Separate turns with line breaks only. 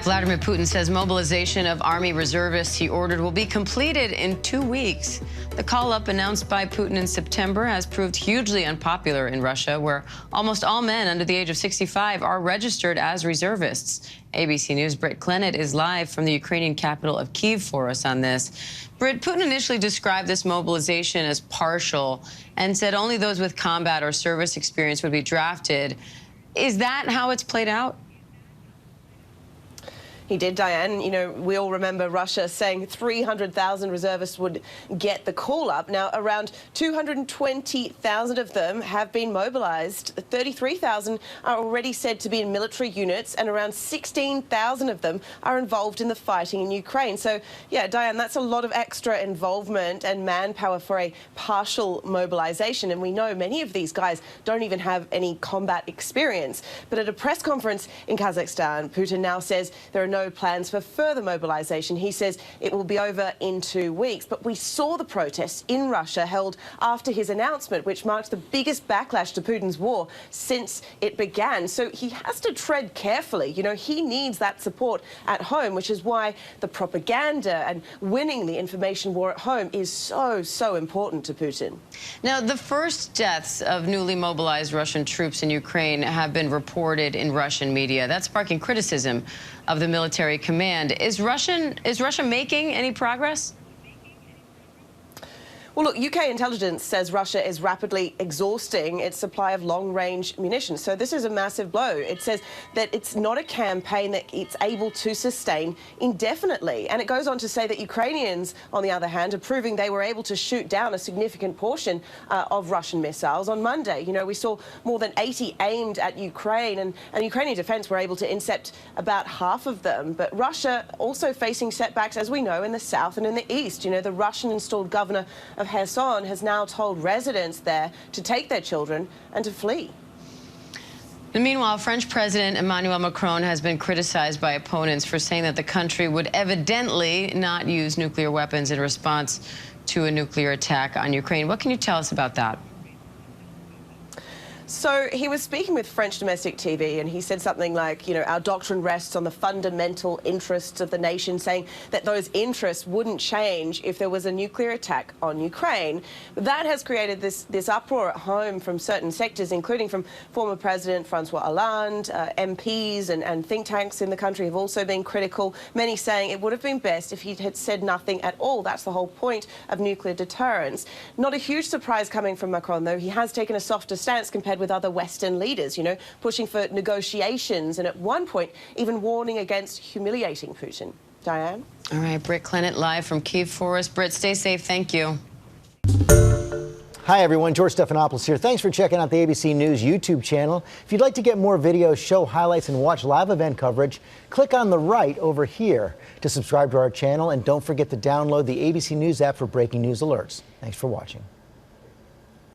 Vladimir Putin says mobilization of army reservists he ordered will be completed in 2 weeks. The call-up announced by Putin in September has proved hugely unpopular in Russia, where almost all men under the age of 65 are registered as reservists. ABC News' Britt Clennett is live from the Ukrainian capital of Kyiv for us on this. Britt, Putin initially described this mobilization as partial and said only those with combat or service experience would be drafted. Is that how it's played out?
He did, Diane. You know, we all remember Russia saying 300,000 reservists would get the call-up. Now, around 220,000 of them have been mobilized. 33,000 are already said to be in military units, and around 16,000 of them are involved in the fighting in Ukraine. So, yeah, Diane, that's a lot of extra involvement and manpower for a partial mobilization. And we know many of these guys don't even have any combat experience. But at a press conference in Kazakhstan, Putin now says there are no plans for further mobilization. He says it will be over in 2 weeks. But we saw the protests in Russia held after his announcement, which marks the biggest backlash to Putin's war since it began. So he has to tread carefully. You know, he needs that support at home, which is why the propaganda and winning the information war at home is so important to Putin.
Now, the first deaths of newly mobilized Russian troops in Ukraine have been reported in Russian media. That's sparking criticism of the military command. Is Russia making any progress?
Well, look, UK intelligence says Russia is rapidly exhausting its supply of long-range munitions. So this is a massive blow. It says that it's not a campaign that it's able to sustain indefinitely. And it goes on to say that Ukrainians, on the other hand, are proving they were able to shoot down a significant portion of Russian missiles on Monday. You know, we saw more than 80 aimed at Ukraine, and Ukrainian defense were able to intercept about half of them. But Russia also facing setbacks, as we know, in the south and in the east. You know, the Russian-installed governor of Kherson has now told residents there to take their children and to flee.
And meanwhile, French President Emmanuel Macron has been criticized by opponents for saying that the country would evidently not use nuclear weapons in response to a nuclear attack on Ukraine. What can you tell us about that?
So he was speaking with French domestic TV, and he said something like, you know, our doctrine rests on the fundamental interests of the nation, saying that those interests wouldn't change if there was a nuclear attack on Ukraine. That has created this uproar at home from certain sectors, including from former President Francois Hollande. MPs and think tanks in the country have also been critical, many saying it would have been best if he had said nothing at all. That's the whole point of nuclear deterrence. Not a huge surprise coming from Macron, though. He has taken a softer stance compared with other Western leaders, you know, pushing for negotiations and at one point even warning against humiliating Putin. Diane?
All right, Britt Clennett live from Kyiv for us. Britt, stay safe. Thank you.
Hi, everyone. George Stephanopoulos here. Thanks for checking out the ABC News YouTube channel. If you'd like to get more videos, show highlights, and watch live event coverage, click on the right over here to subscribe to our channel. And don't forget to download the ABC News app for breaking news alerts. Thanks for watching.